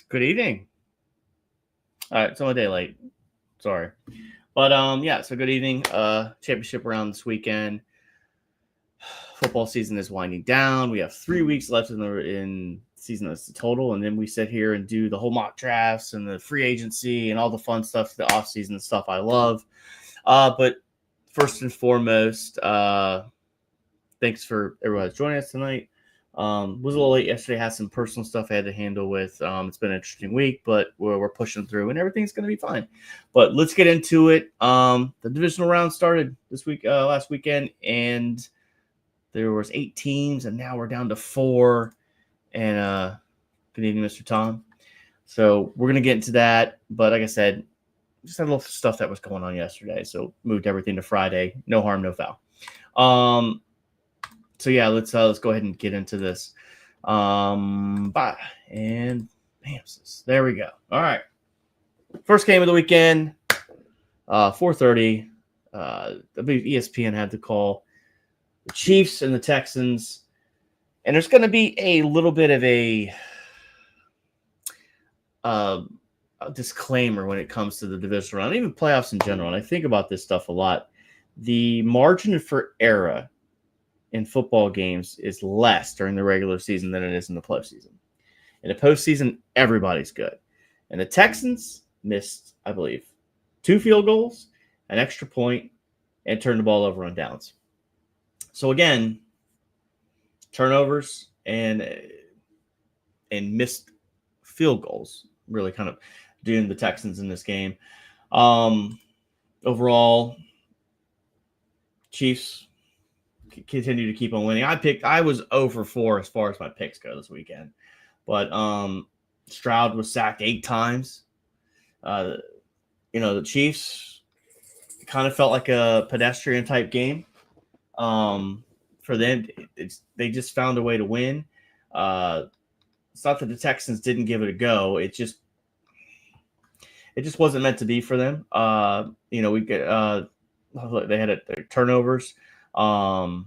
Good evening. All right, it's only a day late. Sorry. But yeah, so good evening. Championship round this weekend. Football season is winding down. We have 3 weeks left in season as a total, and then we sit here and do the whole mock drafts and the free agency and all the fun stuff, the off-season stuff I love. But first and foremost, thanks for everyone that's joining us tonight. Was a little late yesterday. Had some personal stuff I had to handle with. It's been an interesting week, but we're pushing through, and everything's going to be fine. But let's get into it. The divisional round started this week, last weekend, and there was 8 teams, and now we're down to 4. And good evening, Mr. Tom. So we're gonna get into that, but like I said, just had a little stuff that was going on yesterday, so moved everything to Friday. No harm, no foul. So yeah, let's go ahead and get into this. Bye. And bam, there we go. All right. First game of the weekend, 4:30. I believe ESPN had the call. The Chiefs and the Texans. And there's going to be a little bit of a disclaimer when it comes to the divisional round, even playoffs in general. And I think about this stuff a lot. The margin for error in football games is less during the regular season than it is in the postseason. In the postseason, everybody's good. And the Texans missed, I believe, 2 field goals, an extra point, and turned the ball over on downs. So again, turnovers and missed field goals really kind of doomed the Texans in this game. Overall, Chiefs continue to keep on winning. I was 0 for 4 as far as my picks go this weekend. But Stroud was sacked 8 times. The Chiefs kind of felt like a pedestrian type game. For them, they just found a way to win. It's not that the Texans didn't give it a go. It just wasn't meant to be for them. We get they had turnovers. The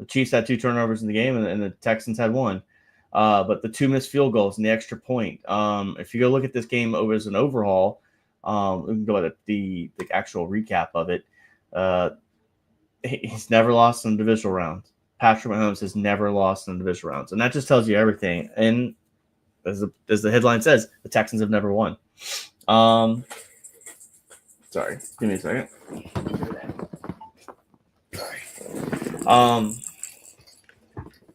Chiefs had 2 turnovers in the game, and the Texans had 1. But the 2 missed field goals and the extra point. If you go look at this game over as an overhaul, we can go at the actual recap of it. He's never lost in the divisional round. Patrick Mahomes has never lost in the divisional rounds, and that just tells you everything. And as the headline says, the Texans have never won. Sorry, give me a second. Sorry.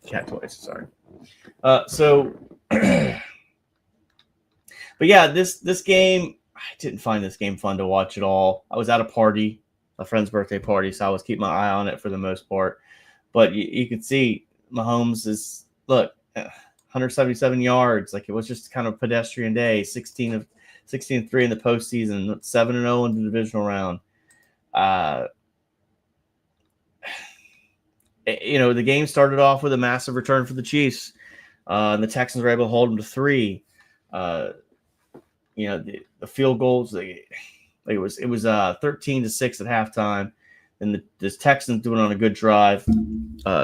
Cat toys. Sorry. But yeah, this game, I didn't find this game fun to watch at all. I was at a party. A friend's birthday party, so I was keeping my eye on it for the most part. But you can see Mahomes is 177 yards. Like, it was just kind of a pedestrian day. 16-3 in the postseason, 7-0 in the divisional round. The game started off with a massive return for the Chiefs, and the Texans were able to hold them to 3. The field goals. It was 13-6 at halftime, and the Texans doing on a good drive,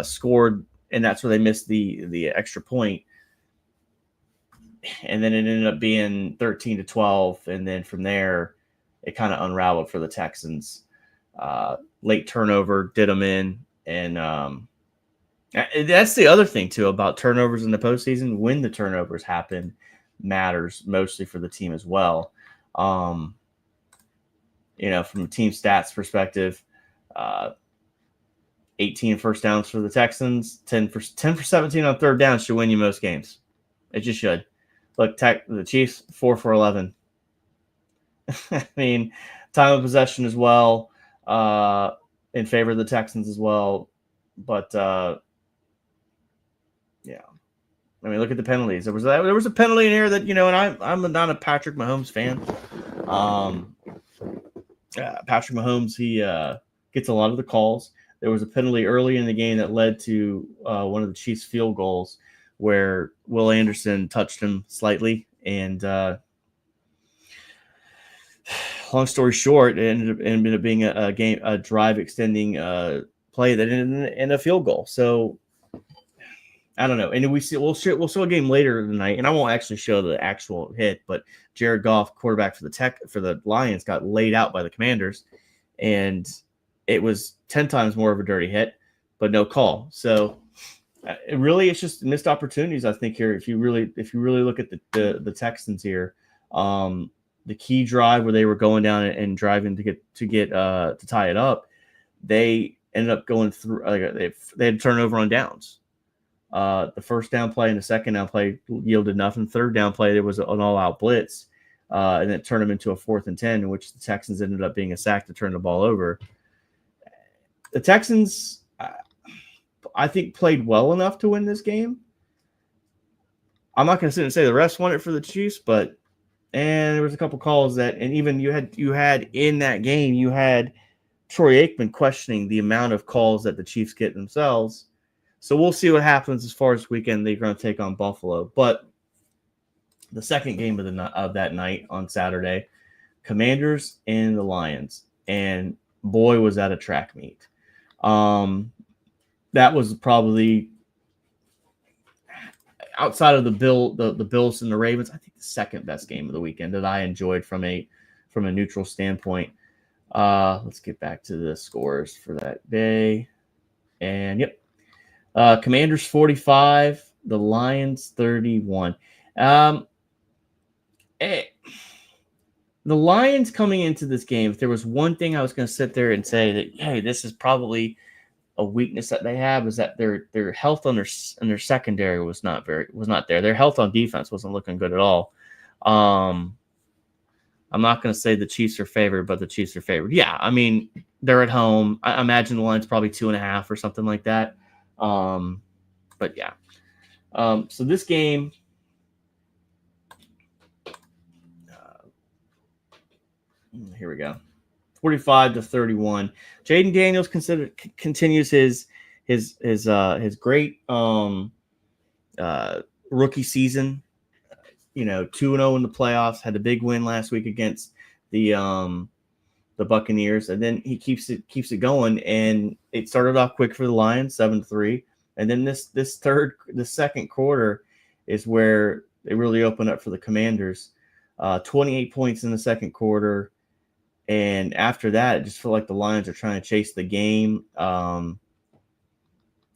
scored, and that's where they missed the extra point. And then it ended up being 13-12, and then from there, it kind of unraveled for the Texans. Late turnover did them in, and that's the other thing too about turnovers in the postseason. When the turnovers happen, matters mostly for the team as well. From a team stats perspective, 18 first downs for the Texans, 10 for 17 on third down should win you most games. It just should. Look, the Chiefs 4 for 11. I mean, time of possession as well, in favor of the Texans as well. But yeah, I mean, look at the penalties. There was a penalty in here that and I'm not a Patrick Mahomes fan. Patrick Mahomes, he gets a lot of the calls. There was a penalty early in the game that led to one of the Chiefs' field goals where Will Anderson touched him slightly. And long story short, it ended up being a drive extending play that ended in a field goal. So, I don't know. And we'll show a game later tonight, and I won't actually show the actual hit, but Jared Goff, quarterback for the Lions, got laid out by the Commanders, and it was 10 times more of a dirty hit, but no call. So it's just missed opportunities, I think, here. If you really look at the Texans here, the key drive where they were going down and driving to tie it up, they ended up going through. They had to turn over on downs. The first down play and the second down play yielded nothing. Third down play, there was an all-out blitz, and it turned them into a 4th and 10, in which the Texans ended up being a sack to turn the ball over. The Texans, I think, played well enough to win this game. I'm not going to sit and say the refs won it for the Chiefs, but there was a couple calls and even you had in that game, you had Troy Aikman questioning the amount of calls that the Chiefs get themselves. So we'll see what happens as far as weekend. They're going to take on Buffalo. But the second game of that night on Saturday, Commanders and the Lions. And boy, was that a track meet. That was probably, outside of the Bills and the Ravens, I think the second best game of the weekend that I enjoyed from a neutral standpoint. Let's get back to the scores for that day. And yep. Commanders 45, the Lions 31. The Lions coming into this game, if there was one thing I was going to sit there and say that, hey, this is probably a weakness that they have, is that their health on their secondary was not there. Their health on defense wasn't looking good at all. I'm not going to say the Chiefs are favored, but the Chiefs are favored. Yeah, I mean, they're at home. I imagine the line's probably 2.5 or something like that. But yeah. So this game, here we go. 45-31. Jaden Daniels continues his great rookie season. 2-0 in the playoffs. Had a big win last week against the Buccaneers, and then he keeps it going. And it started off quick for the Lions, 7-3, and then the second quarter is where they really opened up for the Commanders. 28 points in the second quarter. And after that, it just felt like the Lions are trying to chase the game. The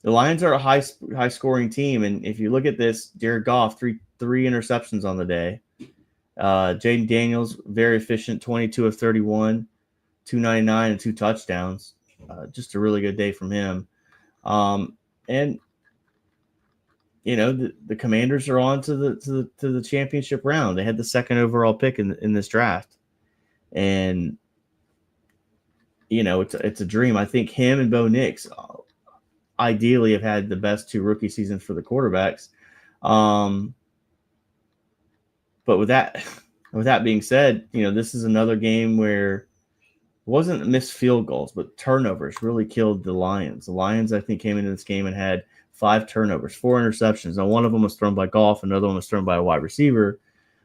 Lions are a high scoring team, and if you look at this, Jared Goff, three interceptions on the day. Jaden Daniels, very efficient, 22 of 31, 299 and 2 touchdowns. Just a really good day from him. And the Commanders are on to the championship round. They had the second overall pick in this draft, and it's a dream. I think him and Bo Nix ideally have had the best 2 rookie seasons for the quarterbacks. But with that being said, this is another game where it wasn't missed field goals, but turnovers really killed the Lions. The Lions, I think, came into this game and had 5 turnovers, 4 interceptions. Now, one of them was thrown by Goff, another one was thrown by a wide receiver,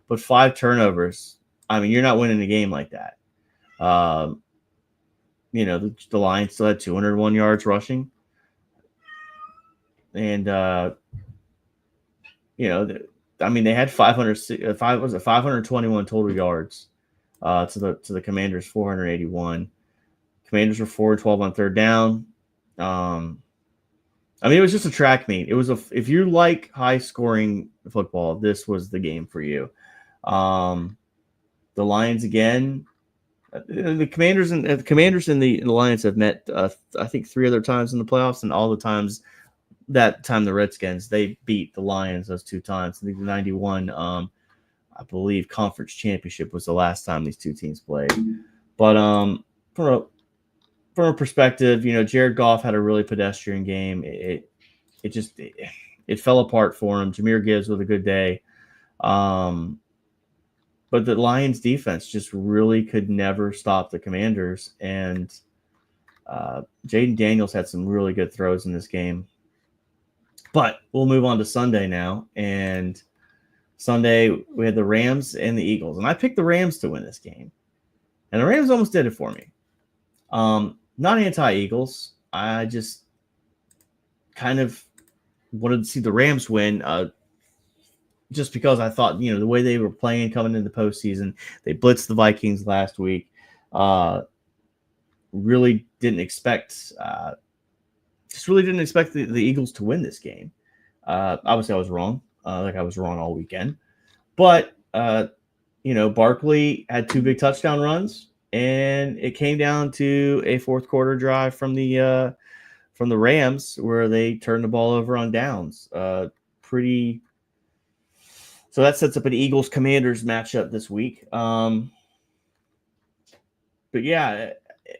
but 5 turnovers. I mean, you're not winning a game like that. The Lions still had 201 yards rushing. And, they had 521 total yards to the Commanders, 481. Commanders were 4-12 on third down. It was just a track meet. It was if you like high scoring football, this was the game for you. The Lions again. The Commanders and the Lions have met, I think, 3 other times in the playoffs, and all the times that time the Redskins, they beat the Lions those 2 times. I think the 91, I believe, conference championship was the last time these 2 teams played. But from a perspective, Jared Goff had a really pedestrian game. It fell apart for him. Jahmyr Gibbs with a good day. But the Lions defense just really could never stop the Commanders. And Jaden Daniels had some really good throws in this game. But we'll move on to Sunday now. And Sunday, we had the Rams and the Eagles. And I picked the Rams to win this game. And the Rams almost did it for me. Not anti-Eagles. I just kind of wanted to see the Rams win. Just because I thought, the way they were playing coming into the postseason, they blitzed the Vikings last week. Really didn't expect, the Eagles to win this game. Obviously, I was wrong. I was wrong all weekend. But, Barkley had 2 big touchdown runs, and it came down to a fourth quarter drive from the Rams where they turned the ball over on downs. So that sets up an Eagles-Commanders matchup this week. But yeah,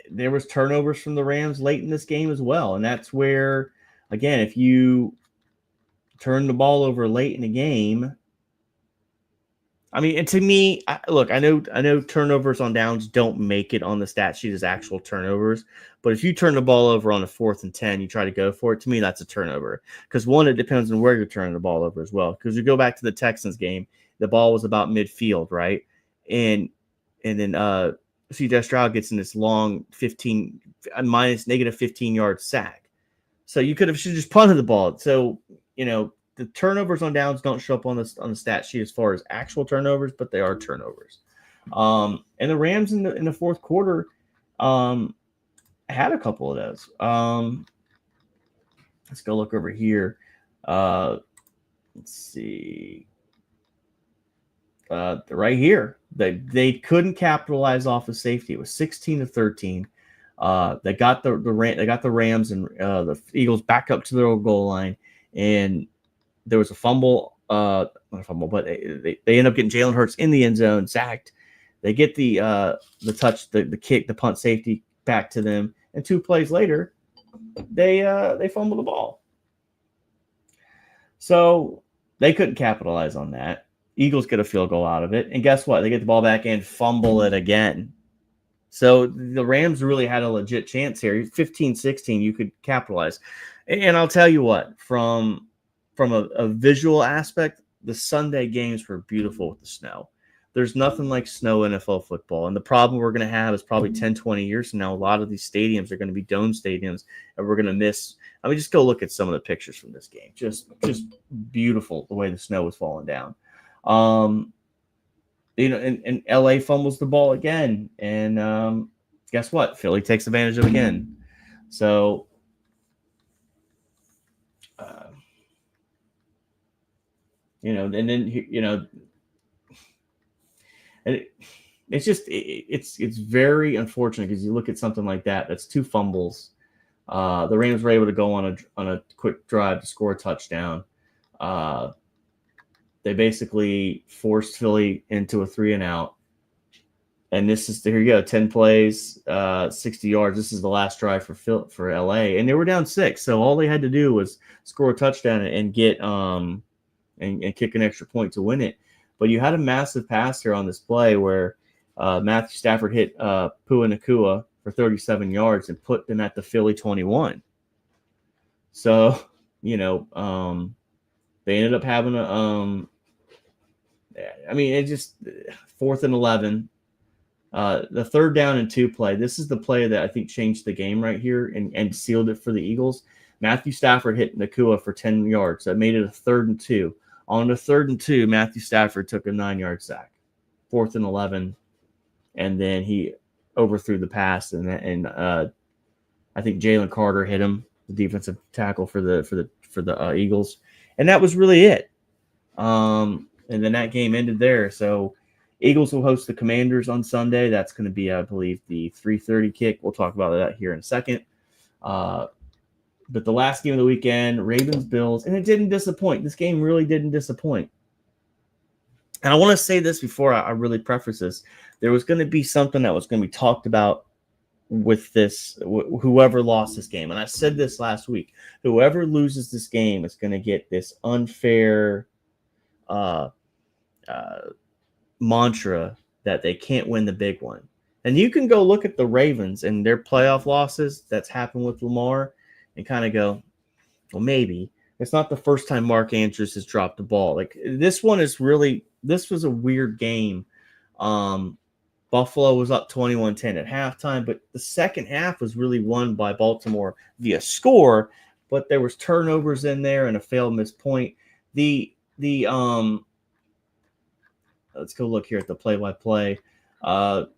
there was turnovers from the Rams late in this game as well. And that's where, again, if you turn the ball over late in the game, and to me, I know turnovers on downs don't make it on the stat sheet as actual turnovers. But if you turn the ball over on a 4th and 10, you try to go for it, to me, that's a turnover. Because one, it depends on where you're turning the ball over as well. Because you go back to the Texans game, the ball was about midfield, right? And then C.J. Stroud gets in this long negative 15-yard sack. So you should have just punted the ball. So, the turnovers on downs don't show up on the stat sheet as far as actual turnovers, but they are turnovers. And the Rams in the fourth quarter had a couple of those. Let's go look over here. Let's see. Right here, they couldn't capitalize off of safety. It was 16-13. They got the Rams and the Eagles back up to their own goal line, and there was a fumble, not a fumble, but they end up getting Jalen Hurts in the end zone, sacked. They get the touch, the kick, the punt safety back to them, and 2 plays later, they fumble the ball. So they couldn't capitalize on that. Eagles get a field goal out of it, and guess what? They get the ball back and fumble it again. So the Rams really had a legit chance here. 15-16, you could capitalize. And I'll tell you what, from a visual aspect, the Sunday games were beautiful with the snow. There's nothing like snow in NFL football. And the problem we're going to have is probably 10, 20 years from now, a lot of these stadiums are going to be dome stadiums, and we're going to miss. Just go look at some of the pictures from this game. Just beautiful the way the snow was falling down. And LA fumbles the ball again. And guess what? Philly takes advantage of it again. So, and then, and it's very unfortunate because you look at something like that. That's 2 fumbles. The Rams were able to go on a quick drive to score a touchdown. They basically forced Philly into a 3-and-out. And here you go, 10 plays, 60 yards. This is the last drive for LA, and they were down 6. So all they had to do was score a touchdown and get and kick an extra point to win it. But you had a massive pass here on this play where Matthew Stafford hit Pua Nakua for 37 yards and put them at the Philly 21. So, they ended up having it just 4th and 11. The 3rd down and 2 play. This is the play that I think changed the game right here and sealed it for the Eagles. Matthew Stafford hit Nakua for 10 yards. That made it a 3rd and 2. On the 3rd and 2, Matthew Stafford took a 9-yard sack. 4th and 11, and then he overthrew the pass, and I think Jalen Carter hit him, the defensive tackle for the Eagles, and that was really it. And then that game ended there. So Eagles will host the Commanders on Sunday. That's going to be, I believe, the 3:30 kick. We'll talk about that here in a second. But the last game of the weekend, Ravens-Bills, and it didn't disappoint. This game really didn't disappoint. And I want to say this before I really preface this. There was going to be something that was going to be talked about with this, whoever lost this game. And I said this last week. Whoever loses this game is going to get this unfair mantra that they can't win the big one. And you can go look at the Ravens and their playoff losses that's happened with Lamar and kind of go, well, maybe. It's not the first time Mark Andrews has dropped the ball. Like, this was a weird game. Buffalo was up 21-10 at halftime, but the second half was really won by Baltimore via score. but there was turnovers in there and a failed missed point. The let's go look here at the play-by-play. Baltimore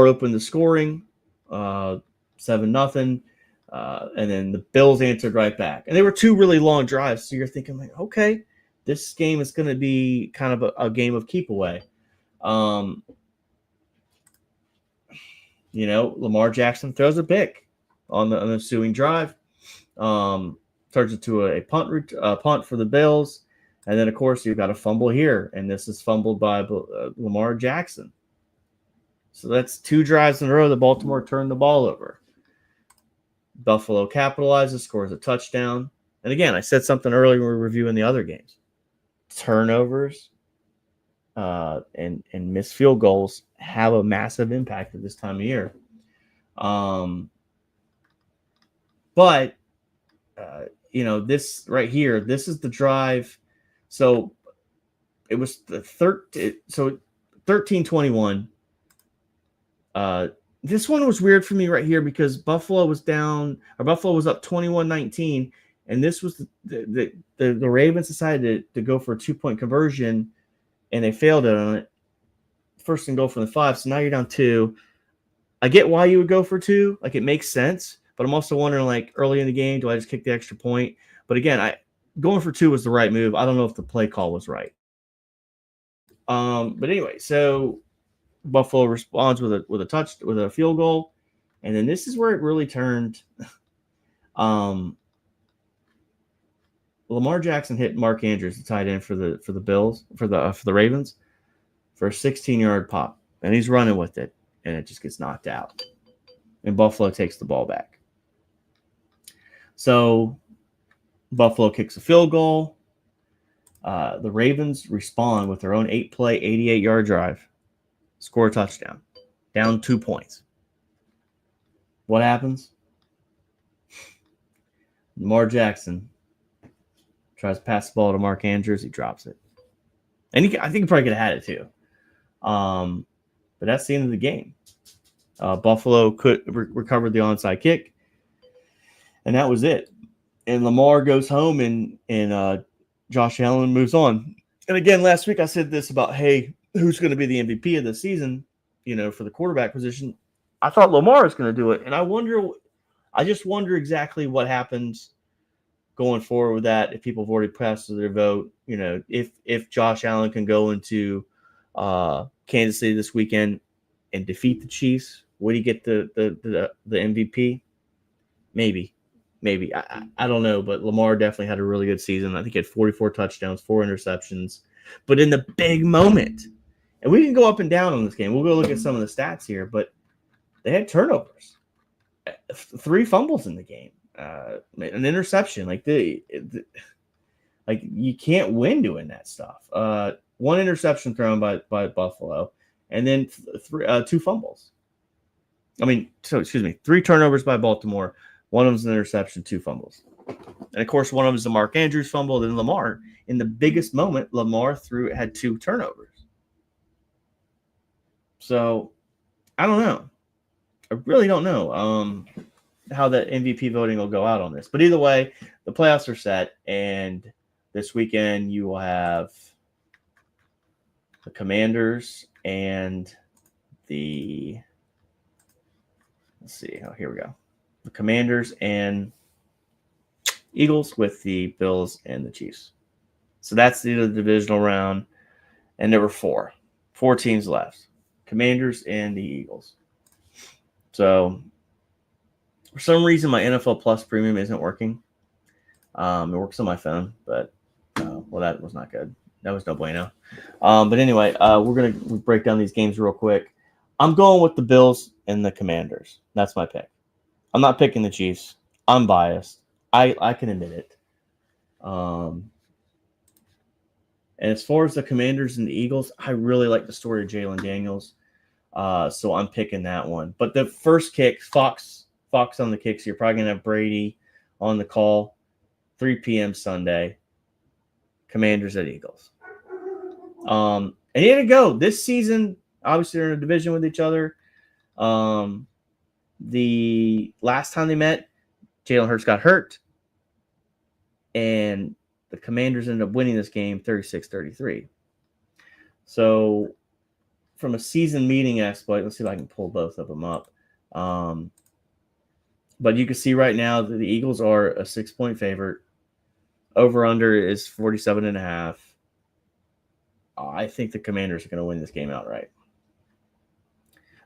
opened the scoring, 7-0, and then the Bills answered right back. And they were two really long drives, so you're thinking, like, okay, this game is going to be kind of a game of keep away. Lamar Jackson throws a pick on the ensuing drive, turns it to a punt for the Bills, and then of course you've got a fumble here, and this is fumbled by Lamar Jackson. So that's 2 drives in a row that Baltimore turned the ball over. Buffalo capitalizes, scores a touchdown, and again, I said something earlier when we were reviewing the other games. Turnovers and missed field goals have a massive impact at this time of year. But this right here, this is the drive. So it was the 13-21. This one was weird for me right here because Buffalo was up 21-19, and this was the Ravens decided to go for a 2-point conversion, and they failed it on it. First and goal from the 5, so now you're down 2. I get why you would go for 2, like it makes sense, but I'm also wondering, like, early in the game, do I just kick the extra point? But again, going for 2 was the right move. I don't know if the play call was right. But anyway, so Buffalo responds with a field goal, and then this is where it really turned. Lamar Jackson hit Mark Andrews, the tight end for the Bills, for the Ravens, for a 16-yard pop, and he's running with it, and it just gets knocked out, and Buffalo takes the ball back. So Buffalo kicks a field goal. The Ravens respond with their own 8-play, 88-yard drive, score a touchdown, down 2 points. What happens? Lamar Jackson tries to pass the ball to Mark Andrews. He drops it. And I think he probably could have had it too. But that's the end of the game. Buffalo recovered the onside kick. And that was it. And Lamar goes home, and Josh Allen moves on. And again, last week I said this about, hey, who's going to be the MVP of the season, for the quarterback position. I thought Lamar was going to do it. And I just wonder exactly what happens going forward with that, if people have already passed their vote, if Josh Allen can go into Kansas City this weekend and defeat the Chiefs, would he get the MVP? Maybe. I don't know, but Lamar definitely had a really good season. I think he had 44 touchdowns, 4 interceptions. But in the big moment, and we can go up and down on this game. We'll go look at some of the stats here, but they had turnovers, 3 fumbles in the game, an interception. Like you can't win doing that stuff. 1 interception thrown by Buffalo, and then 2 fumbles. 3 turnovers by Baltimore. 1 of them's an interception, 2 fumbles. And, of course, one of them is the Mark Andrews fumble. Then Lamar, in the biggest moment, had 2 turnovers. So, I don't know. I really don't know how that MVP voting will go out on this. But either way, the playoffs are set. And this weekend you will have the Commanders and the – let's see. Oh, here we go. The Commanders and Eagles with the Bills and the Chiefs. So that's the divisional round. And there were 4 teams left. Commanders and the Eagles. So for some reason, my NFL Plus premium isn't working. It works on my phone, but that was not good. That was no bueno. But anyway, we're going to break down these games real quick. I'm going with the Bills and the Commanders. That's my pick. I'm not picking the Chiefs. I'm biased. I can admit it. And as far as the Commanders and the Eagles, I really like the story of Jalen Daniels. So I'm picking that one. But the first kick, Fox on the kicks. You're probably going to have Brady on the call. 3 p.m. Sunday. Commanders at Eagles. And here to go. This season, obviously they're in a division with each other. The last time they met, Jalen Hurts got hurt, and the Commanders ended up winning this game 36-33. So from a season meeting exploit, let's see if I can pull both of them up. But you can see right now that the Eagles are a 6-point favorite. Over-under is 47.5. I think the Commanders are going to win this game outright.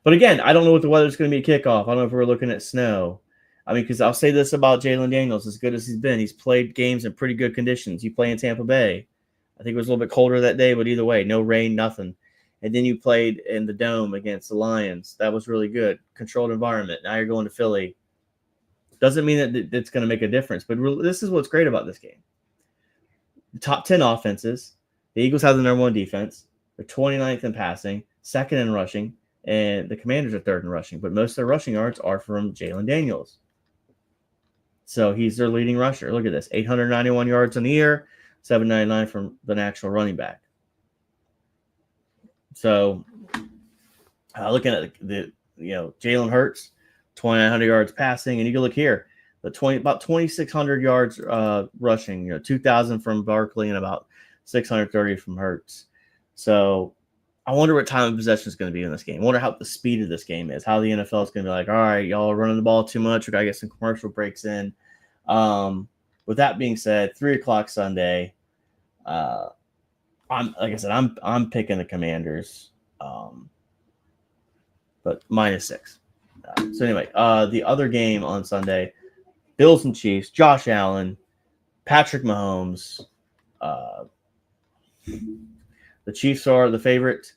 But again, I don't know what the weather's going to be at kickoff. I don't know if we're looking at snow. I mean, because I'll say this about Jalen Daniels, as good as he's been, he's played games in pretty good conditions. You play in Tampa Bay. I think it was a little bit colder that day, but either way, no rain, nothing. And then you played in the Dome against the Lions. That was really good. Controlled environment. Now you're going to Philly. Doesn't mean that it's going to make a difference. But this is what's great about this game. The top 10 offenses. The Eagles have the number 1 defense. They're 29th in passing, 2nd in rushing, and the Commanders are 3rd in rushing. But most of their rushing yards are from Jalen Daniels. So he's their leading rusher. Look at this. 891 yards in the year, 799 from the actual running back. So looking at the Jalen Hurts, 2,900 yards passing, and you can look here, about 2,600 yards rushing, 2,000 from Barkley and about 630 from Hurts. So I wonder what time of possession is going to be in this game. I wonder how the speed of this game is, how the NFL is going to be like, all right, y'all are running the ball too much. We got to get some commercial breaks in. With that being said, 3:00 Sunday, I'm picking the Commanders, but -6. So anyway, the other game on Sunday, Bills and Chiefs, Josh Allen, Patrick Mahomes. The Chiefs are the favorite.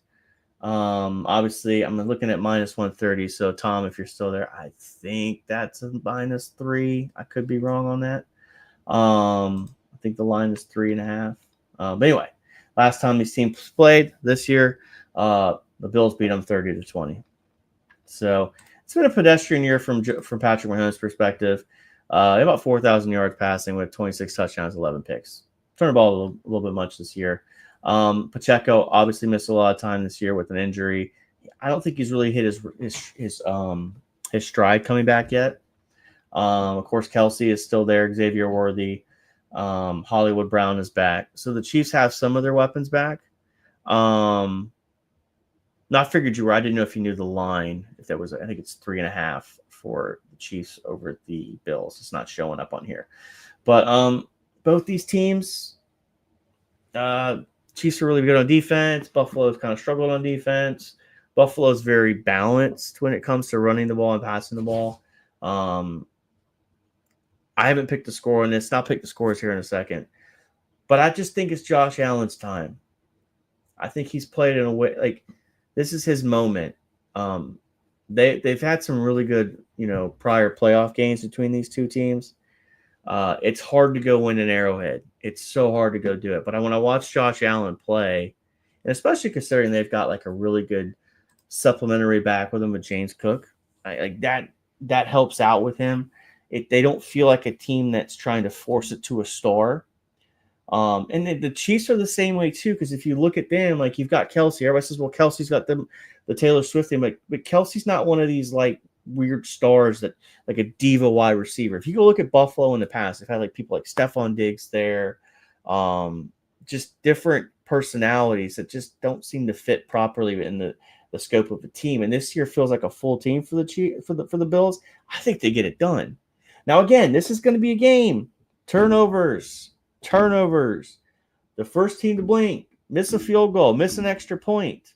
Obviously, I'm looking at -130. So, Tom, if you're still there, I think that's a -3. I could be wrong on that. I think the line is 3.5. But anyway, last time these teams played this year, the Bills beat them 30-20. So it's been a pedestrian year from Patrick Mahomes' perspective. About 4,000 yards passing with 26 touchdowns, 11 picks. Turned the ball a little bit much this year. Pacheco obviously missed a lot of time this year with an injury. I don't think he's really hit his stride coming back yet. Of course, Kelsey is still there. Xavier Worthy, Hollywood Brown is back. So the Chiefs have some of their weapons back. Not figured you were. I didn't know if you knew the line. If there was, I think it's 3.5 for the Chiefs over the Bills. It's not showing up on here, but both these teams. Chiefs are really good on defense. Buffalo's kind of struggled on defense. Buffalo's very balanced when it comes to running the ball and passing the ball. I haven't picked the score on this. I'll pick the scores here in a second. But I just think it's Josh Allen's time. I think he's played in a way like this is his moment. They've had some really good, prior playoff games between these two teams. It's hard to go win an Arrowhead. It's so hard to go do it. But when I watch Josh Allen play, and especially considering they've got like a really good supplementary back with him with James Cook, like that helps out with him. They don't feel like a team that's trying to force it to a star. And the Chiefs are the same way too, because if you look at them, like you've got Kelsey. Everybody says, well, Kelsey's got the Taylor Swift thing, but Kelsey's not one of these like weird stars that like a diva wide receiver. If you go look at Buffalo in the past, they've had like people like Stephon Diggs there, just different personalities that just don't seem to fit properly in the scope of a team. And this year feels like a full team for the Bills. I think they get it done. Now again, this is going to be a game. Turnovers. The first team to blink, miss a field goal, miss an extra point.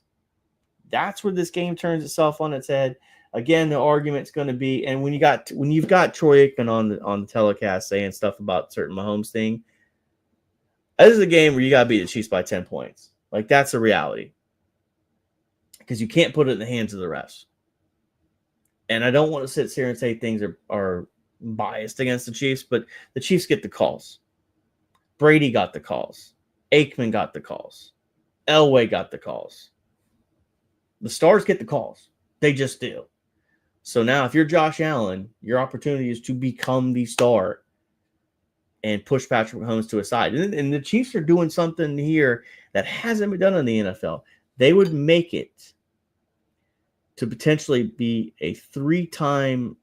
That's where this game turns itself on its head. Again, the argument's going to be, and when you've got Troy Aikman on the telecast saying stuff about certain Mahomes thing, this is a game where you got to beat the Chiefs by 10 points. Like that's a reality because you can't put it in the hands of the refs. And I don't want to sit here and say things are biased against the Chiefs, but the Chiefs get the calls. Brady got the calls. Aikman got the calls. Elway got the calls. The stars get the calls. They just do. So now if you're Josh Allen, your opportunity is to become the star and push Patrick Mahomes to a side. And the Chiefs are doing something here that hasn't been done in the NFL. They would make it to potentially be a 3-time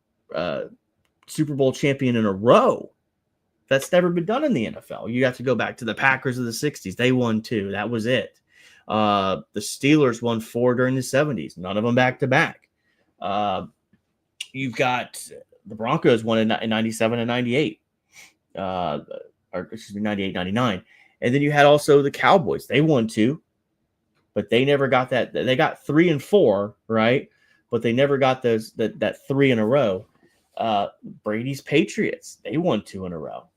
Super Bowl champion in a row. That's never been done in the NFL. You have to go back to the Packers of the 60s. They won 2. That was it. The Steelers won 4 during the 70s. None of them back-to-back. You've got the Broncos won in 97 and 98. Or excuse me, 98, 99. And then you had also the Cowboys. They won 2, but they never got that. They got 3 and 4, right? But they never got that 3 in a row. Brady's Patriots, they won 2 in a row.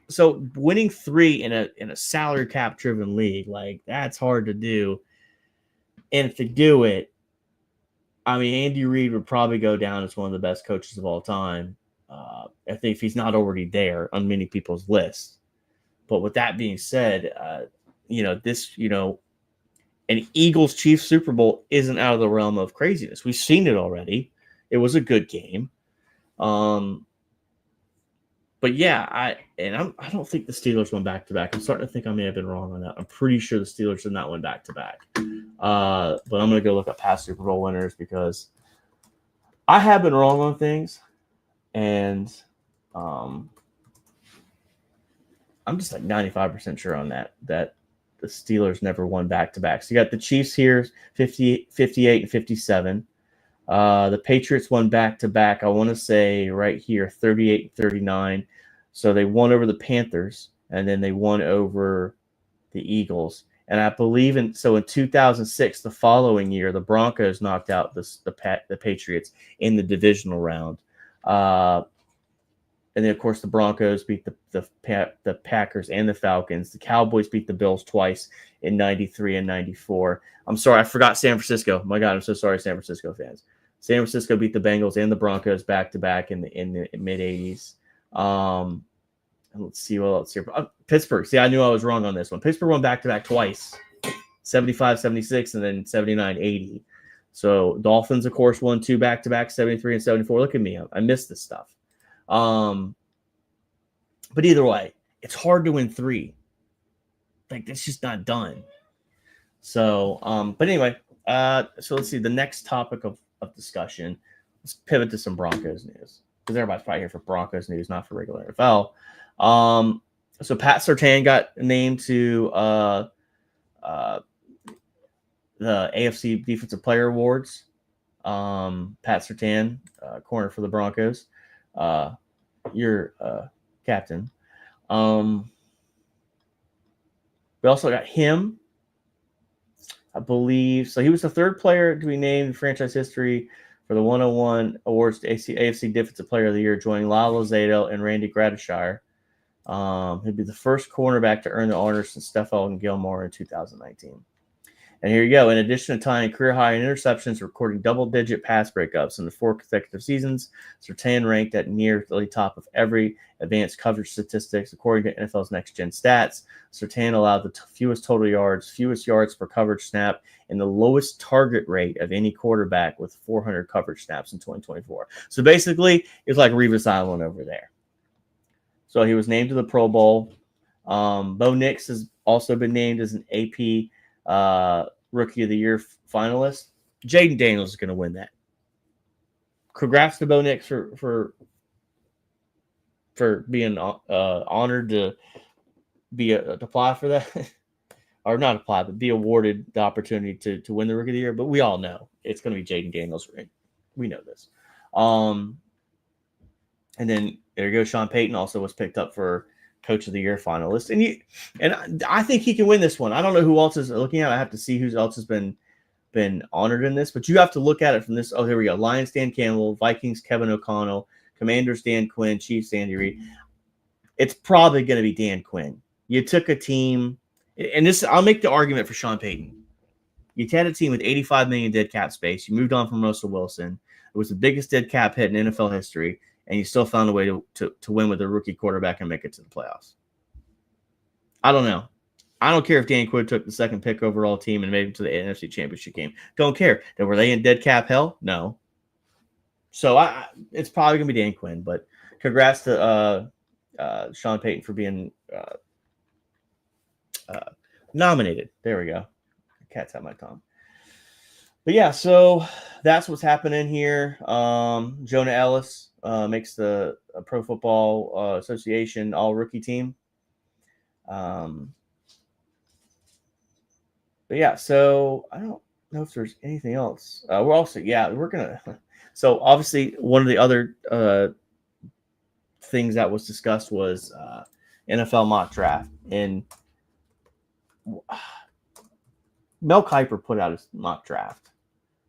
So winning 3 in a salary cap driven league, like that's hard to do. And if they do it, I mean, Andy Reid would probably go down as one of the best coaches of all time. I think if he's not already there on many people's lists. But with that being said, an Eagles Chiefs Super Bowl isn't out of the realm of craziness. We've seen it already. It was a good game. But yeah, I don't think the Steelers went back-to-back. I'm starting to think I may have been wrong on that. I'm pretty sure the Steelers did not win back-to-back. But I'm going to go look up past Super Bowl winners because I have been wrong on things. And I'm just like 95% sure on that the Steelers never won back-to-back. So you got the Chiefs here, 58 and 57. The Patriots won back-to-back, I want to say right here, 38 and 39. So they won over the Panthers, and then they won over the Eagles. And I believe in 2006, the following year, the Broncos knocked out the Patriots in the divisional round. And then, of course, the Broncos beat the Packers and the Falcons. The Cowboys beat the Bills twice in 93 and 94. I'm sorry, I forgot San Francisco. My God, I'm so sorry, San Francisco fans. San Francisco beat the Bengals and the Broncos back-to-back in the mid-'80s. Let's see what else here. Pittsburgh. See, I knew I was wrong on this one. Pittsburgh won back-to-back twice, 75, 76, and then 79, 80. So Dolphins, of course, won 2 back-to-back, 73 and 74. Look at me. I missed this stuff. But either way, it's hard to win 3. Like, that's just not done. So, but anyway, so let's see. The next topic of discussion, let's pivot to some Broncos news. Because everybody's probably here for Broncos news, not for regular NFL. So Pat Surtain got named to the AFC Defensive Player Awards. Pat Surtain, corner for the Broncos. Your captain. We also got him, I believe. So he was the 3rd player to be named in franchise history for the 101 awards to AFC Defensive Player of the Year, joining Lyle Lozado and Randy Gradishar. He'd be the first cornerback to earn the honor since Stephon Gilmore in 2019. And here you go. In addition to tying career high in interceptions, recording double-digit pass breakups in the 4 consecutive seasons, Surtain ranked at near the top of every advanced coverage statistics. According to NFL's Next Gen Stats, Surtain allowed the fewest total yards, fewest yards per coverage snap, and the lowest target rate of any quarterback with 400 coverage snaps in 2024. So basically, it's like Revis Island over there. So he was named to the Pro Bowl. Bo Nix has also been named as an AP Rookie of the Year finalist. Jaden Daniels is going to win that. Congrats to Bo Nix for being honored to to apply for that, or not apply, but be awarded the opportunity to win the Rookie of the Year. But we all know it's going to be Jaden Daniels. We know this. And then there you go. Sean Payton also was picked up for Coach of the Year finalist, and I think he can win this one. I don't know who else is looking at. I have to see who else has been honored in this, but you have to look at it from this. Oh, here we go. Lions Dan Campbell, Vikings Kevin O'Connell, Commanders Dan Quinn, Chiefs Andy Reid. It's probably going to be Dan Quinn. You took a team, and this I'll make the argument for Sean Payton. You had a team with $85 million dead cap space. You moved on from Russell Wilson. It was the biggest dead cap hit in NFL history. And you still found a way to win with a rookie quarterback and make it to the playoffs. I don't know. I don't care if Dan Quinn took the 2nd pick overall team and made it to the NFC Championship game. Don't care. Then were they in dead cap hell? No. So it's probably going to be Dan Quinn. But congrats to Sean Payton for being nominated. There we go. Cat's out my tongue. But yeah, so that's what's happening here. Jonah Ellis makes the Pro Football Association all rookie team. But yeah, so I don't know if there's anything else. We're gonna. So obviously, one of the other things that was discussed was NFL mock draft, and Mel Kiper put out his mock draft,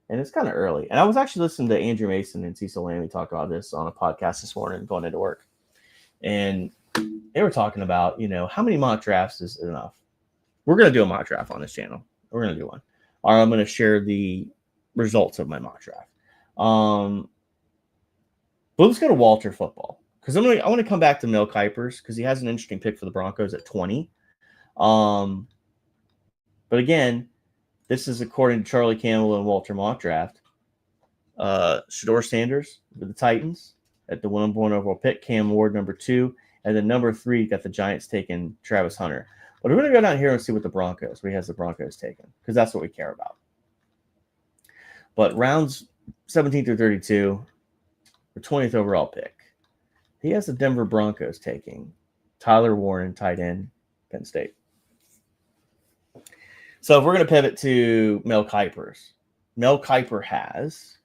and it's kind of early. And I was actually listening to Andrew Mason and Cecil Lammy talk about this on a podcast this morning going into work, and they were talking about, how many mock drafts is enough. We're gonna do a mock draft on this channel. We're gonna do one. Or I'm gonna share the results of my mock draft. But let's go to Walter football, because I want to come back to Mel Kiper's, because he has an interesting pick for the Broncos at 20. But again, this is according to Charlie Campbell and Walter mock draft. Shador Sanders with the Titans at the 1 overall pick. Cam Ward number 2, and then number 3 got the Giants taking Travis Hunter. But we're going to go down here and see what the Broncos, where he has the Broncos taken, because that's what we care about. But rounds 17 through 32, the 20th overall pick, he has the Denver Broncos taking Tyler Warren, tight end, Penn State. So if we're going to pivot to Mel Kiper's, Mel Kiper has,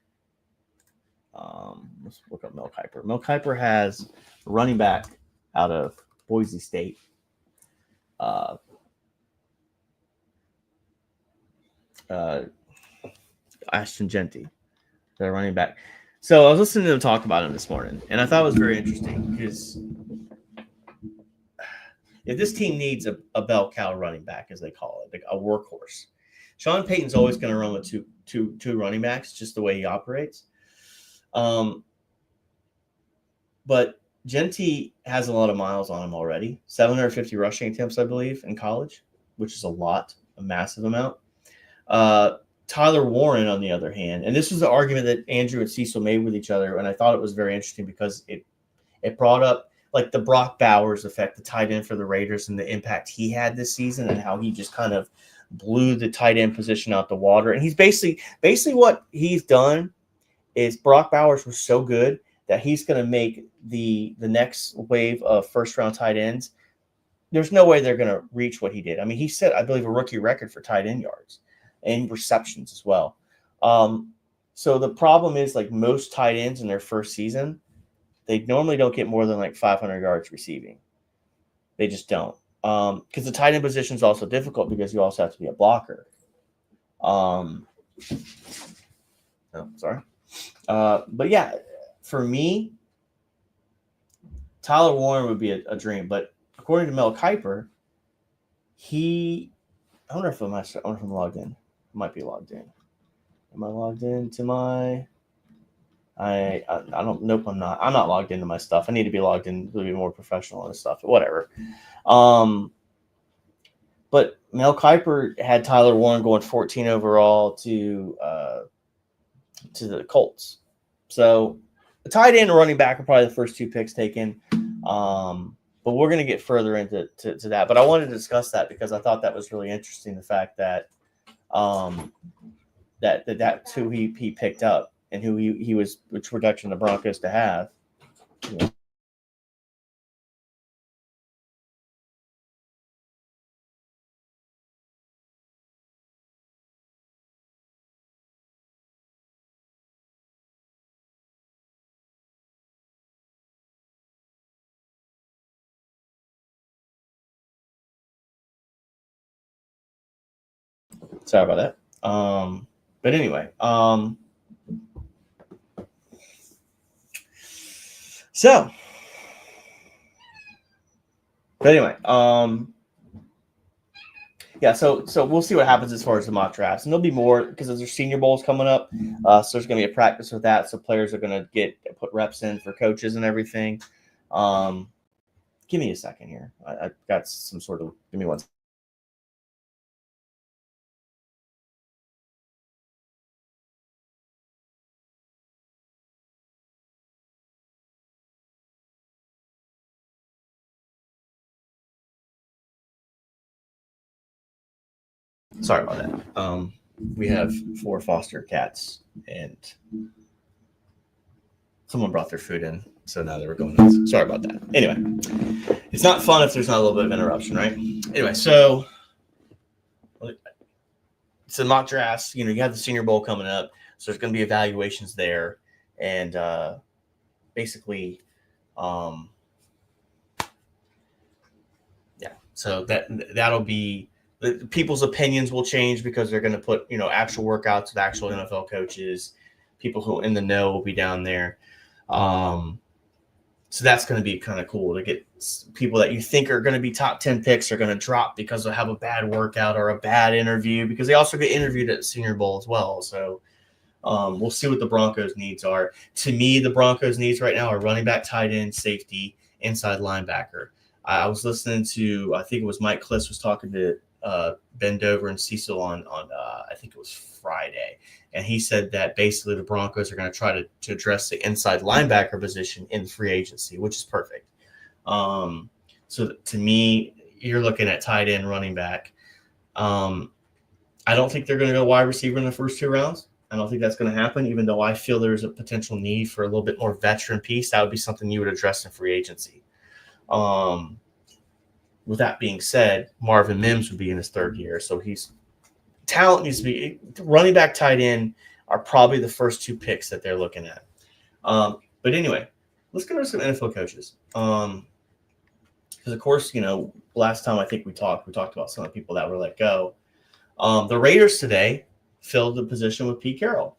let's look up Mel Kiper. Mel Kiper has a running back out of Boise State. Ashton Genty, the running back. So I was listening to them talk about him this morning, and I thought it was very interesting, because if this team needs a bell cow running back, as they call it, like a workhorse, Sean Payton's always going to run with two running backs, just the way he operates. But Genty has a lot of miles on him already. 750 rushing attempts, I believe, in college, which is a massive amount. Tyler Warren, on the other hand, and this was the argument that Andrew and Cecil made with each other, and I thought it was very interesting, because it brought up like the Brock Bowers effect, the tight end for the Raiders, and the impact he had this season, and how he just kind of blew the tight end position out the water. And he's basically what he's done is Brock Bowers was so good that he's going to make the next wave of first-round tight ends. There's no way they're going to reach what he did. I mean, he set, I believe, a rookie record for tight end yards and receptions as well. So the problem is, like most tight ends in their first season, they normally don't get more than like 500 yards receiving. They just don't. Because the tight end position is also difficult, because you also have to be a blocker. But yeah, for me, Tyler Warren would be a dream. But according to Mel Kiper, I wonder if I'm logged in. I might be logged in. Am I logged into my? I don't. Nope, I'm not. I'm not logged into my stuff. I need to be logged in to be more professional and stuff. But whatever. But Mel Kiper had Tyler Warren going 14 overall to the Colts. So the tight end and running back are probably the first 2 picks taken. But we're going to get further into that. But I wanted to discuss that, because I thought that was really interesting, the fact that that's who he picked up, and who he was, which production the Broncos to have. Sorry about that. But anyway, so yeah, so we'll see what happens as far as the mock drafts, and there'll be more, because there's Senior Bowls coming up, so there's going to be a practice with that, so players are going to put reps in for coaches and everything. Give me a second here. I've got some sort of. Give me one. Sorry about that. We have 4 foster cats, and Someone brought their food in, so now they were going nuts. Sorry about that. Anyway, it's not fun if there's not a little bit of interruption, right? Anyway, so it's a mock drafts. You have the Senior Bowl coming up, so there's going to be evaluations there, and basically, so that'll be people's opinions will change because they're going to put actual workouts with actual NFL coaches. People who are in the know will be down there. So that's going to be kind of cool to get people that you think are going to be top 10 picks are going to drop because they'll have a bad workout or a bad interview, because they also get interviewed at the Senior Bowl as well. So we'll see what the Broncos' needs are. To me, the Broncos' needs right now are running back, tight end, safety, inside linebacker. I was listening to, I think it was Mike Kliss was talking to Ben Dover and Cecil on I think it was Friday, and he said that basically the Broncos are going to try to address the inside linebacker position in free agency, which is perfect. So to me, you're looking at tight end, running back. I don't think they're going to go wide receiver in the first 2 rounds. I don't think that's going to happen, even though I feel there's a potential need for a little bit more veteran piece. That would be something you would address in free agency. With that being said, Marvin Mims would be in his 3rd year, so talent needs to be running back, tight end are probably the first 2 picks that they're looking at. But anyway, let's go to some NFL coaches. Because of course, last time I think we talked about some of the people that were let go. The Raiders today filled the position with Pete Carroll.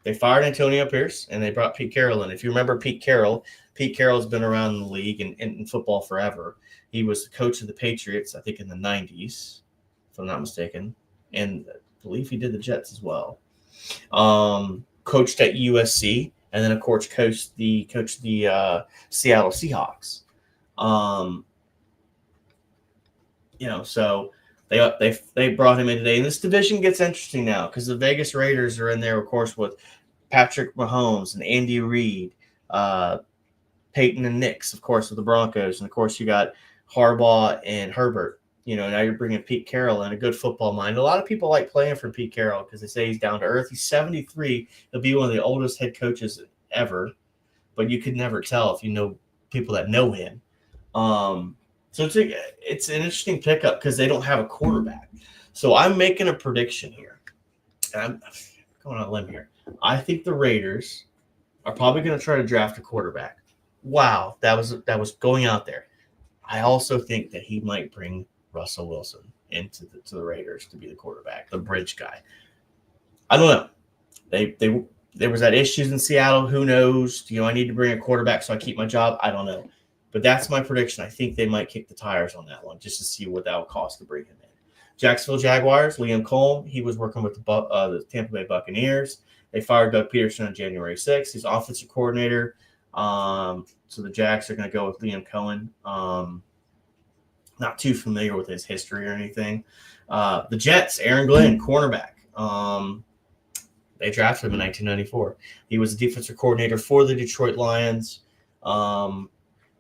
They fired Antonio Pierce and they brought Pete Carroll in. If you remember Pete Carroll's been around in the league and in football forever. He was the coach of the Patriots, I think, in the 90s, if I'm not mistaken. And I believe he did the Jets as well. Coached at USC, and then, of course, coached the Seattle Seahawks. So they brought him in today. And this division gets interesting now because the Vegas Raiders are in there, of course, with Patrick Mahomes and Andy Reid, Peyton and Nix, of course, with the Broncos. And, of course, you got Harbaugh and Herbert. Now you're bringing Pete Carroll in, a good football mind. A lot of people like playing for Pete Carroll because they say he's down to earth. He's 73. He'll be one of the oldest head coaches ever, but you could never tell if you know people that know him. So it's an interesting pickup because they don't have a quarterback. So I'm making a prediction here. And I'm going on a limb here. I think the Raiders are probably going to try to draft a quarterback. Wow, that was going out there. I also think that he might bring Russell Wilson into the Raiders to be the quarterback, the bridge guy. I don't know. There was that issues in Seattle. Who knows? I need to bring a quarterback so I keep my job. I don't know. But that's my prediction. I think they might kick the tires on that one just to see what that would cost to bring him in. Jacksonville Jaguars, Liam Cohen. He was working with the Tampa Bay Buccaneers. They fired Doug Peterson on January 6th. He's offensive coordinator. So the Jags are going to go with Liam Cohen. Not too familiar with his history or anything. The Jets, Aaron Glenn, cornerback. They drafted him in 1994. He was the defensive coordinator for the Detroit Lions.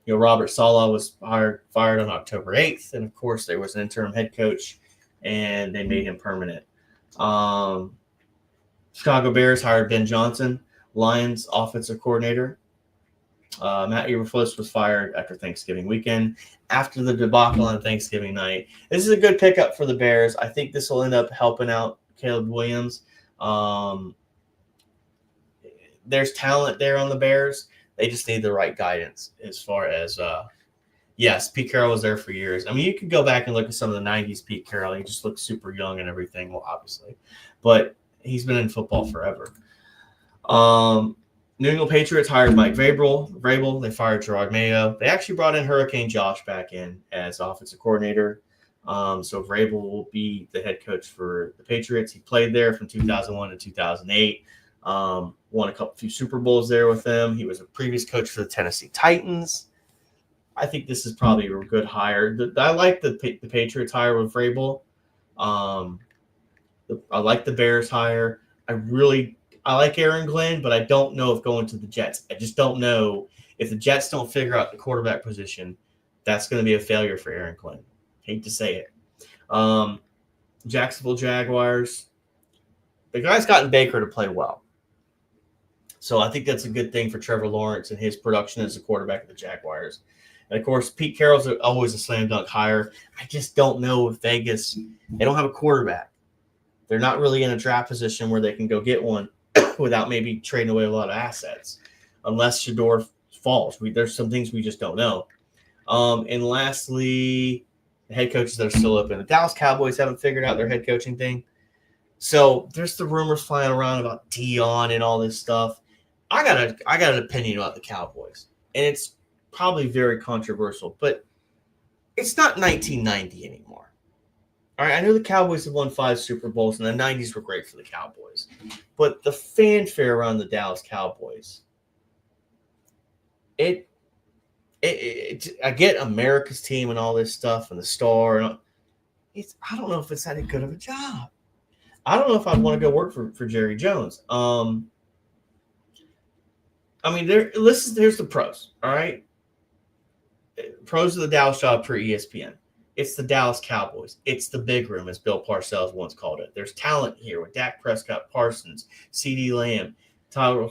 Robert Saleh was fired on October 8th. And, of course, there was an interim head coach, and they made him permanent. Chicago Bears hired Ben Johnson, Lions offensive coordinator. Matt Eberflus was fired after Thanksgiving weekend, after the debacle on Thanksgiving night. This is a good pickup for the Bears. I think this will end up helping out Caleb Williams. There's talent there on the Bears. They just need the right guidance as far as, yes, Pete Carroll was there for years. I mean, you could go back and look at some of the 90s Pete Carroll. He just looked super young and everything, well, obviously. But he's been in football forever. New England Patriots hired Mike Vrabel. They fired Gerard Mayo. They actually brought in Hurricane Josh back in as offensive coordinator. So Vrabel will be the head coach for the Patriots. He played there from 2001 to 2008. Won a few Super Bowls there with them. He was a previous coach for the Tennessee Titans. I think this is probably a good hire. I like the Patriots hire with Vrabel. I like the Bears hire. I like Aaron Glenn, but I don't know if going to the Jets. I just don't know if the Jets don't figure out the quarterback position, that's going to be a failure for Aaron Glenn. Hate to say it. Jacksonville Jaguars. The guy's gotten Baker to play well. So I think that's a good thing for Trevor Lawrence and his production as a quarterback of the Jaguars. And, of course, Pete Carroll's always a slam dunk hire. I just don't know if Vegas – they don't have a quarterback. They're not really in a draft position where they can go get one without maybe trading away a lot of assets, unless Shador falls. There's some things we just don't know. And lastly, the head coaches that are still open. The Dallas Cowboys haven't figured out their head coaching thing. So there's the rumors flying around about Dion and all this stuff. I got an opinion about the Cowboys, and it's probably very controversial, but it's not 1990 anymore. All right, I know the Cowboys have won 5 Super Bowls, and the 90s were great for the Cowboys. But the fanfare around the Dallas Cowboys, I get America's team and all this stuff and the star. And I don't know if it's that good of a job. I don't know if I'd want to go work for Jerry Jones. I mean, here's the pros, all right? Pros of the Dallas job per ESPN. It's the Dallas Cowboys. It's the big room, as Bill Parcells once called it. There's talent here with Dak Prescott, Parsons, CeeDee Lamb, Tyler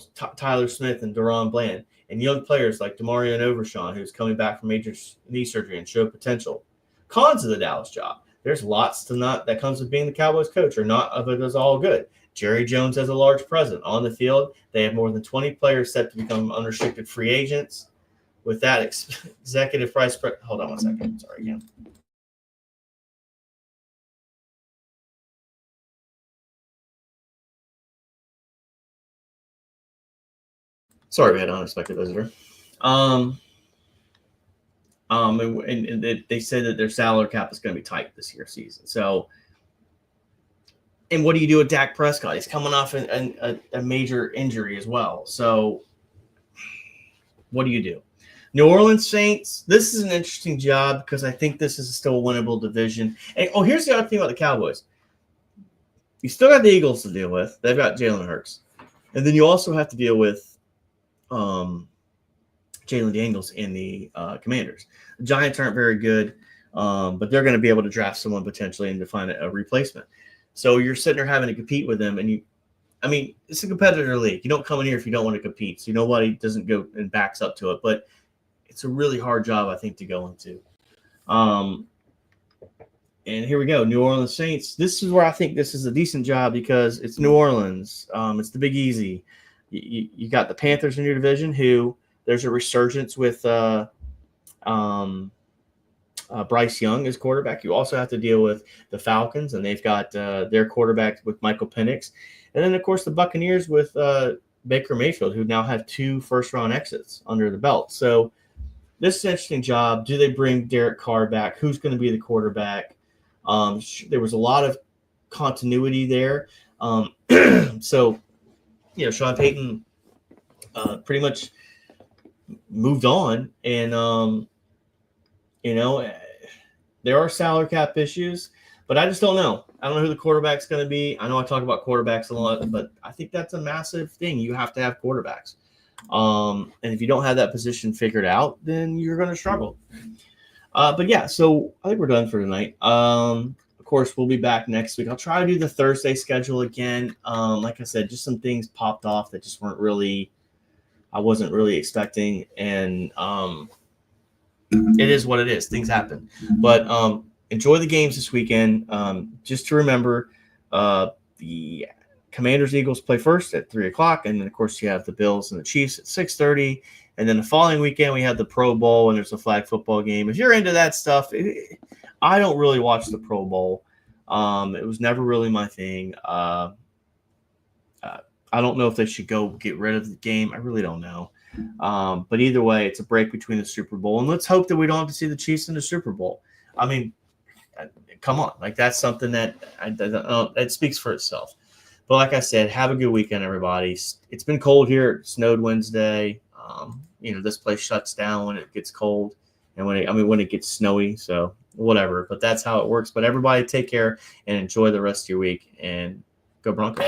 Smith, and Deron Bland, and young players like Demarion Overshawn, who's coming back from major knee surgery and showed potential. Cons of the Dallas job. There's lots that comes with being the Cowboys coach, or not of it is all good. Jerry Jones has a large presence on the field. They have more than 20 players set to become unrestricted free agents. With that executive price – hold on one second. Sorry again. Sorry, we had an unexpected visitor. And they said that their salary cap is going to be tight this year's season. So, and what do you do with Dak Prescott? He's coming off a major injury as well. So, what do you do? New Orleans Saints, this is an interesting job because I think this is still a winnable division. And here's the other thing about the Cowboys. You still got the Eagles to deal with. They've got Jalen Hurts. And then you also have to deal with Jalen Daniels and the Commanders. The Giants aren't very good, but they're going to be able to draft someone potentially and to find a replacement. So you're sitting there having to compete with them, and it's a competitor league. You don't come in here if you don't want to compete. So nobody doesn't go and backs up to it, but it's a really hard job, I think, to go into. And here we go, New Orleans Saints. This is where I think this is a decent job because it's New Orleans. It's the Big Easy. You got the Panthers in your division, who there's a resurgence with Bryce Young as quarterback. You also have to deal with the Falcons, and they've got their quarterback with Michael Penix. And then, of course, the Buccaneers with Baker Mayfield, who now have 2 first-round exits under the belt. So this is an interesting job. Do they bring Derek Carr back? Who's going to be the quarterback? There was a lot of continuity there. So, Sean Payton pretty much moved on. And, there are salary cap issues, but I just don't know. I don't know who the quarterback's going to be. I know I talk about quarterbacks a lot, but I think that's a massive thing. You have to have quarterbacks. And if you don't have that position figured out, then you're going to struggle. But yeah, so I think we're done for tonight. Of course, we'll be back next week. I'll try to do the Thursday schedule again. Like I said, just some things popped off that just I wasn't really expecting. And it is what it is. Things happen. But enjoy the games this weekend. Just to remember, the Commanders-Eagles play first at 3 o'clock. And then, of course, you have the Bills and the Chiefs at 6:30. And then the following weekend, we have the Pro Bowl, and there's a flag football game. If you're into that stuff, I don't really watch the Pro Bowl. It was never really my thing. I don't know if they should go get rid of the game. I really don't know. But either way, it's a break between the Super Bowl. And let's hope that we don't have to see the Chiefs in the Super Bowl. I mean, come on. Like, that's something that it speaks for itself. But like I said, have a good weekend, everybody. It's been cold here. It snowed Wednesday. This place shuts down when it gets cold and when it gets snowy. So whatever. But that's how it works. But everybody take care and enjoy the rest of your week. And go Bronco.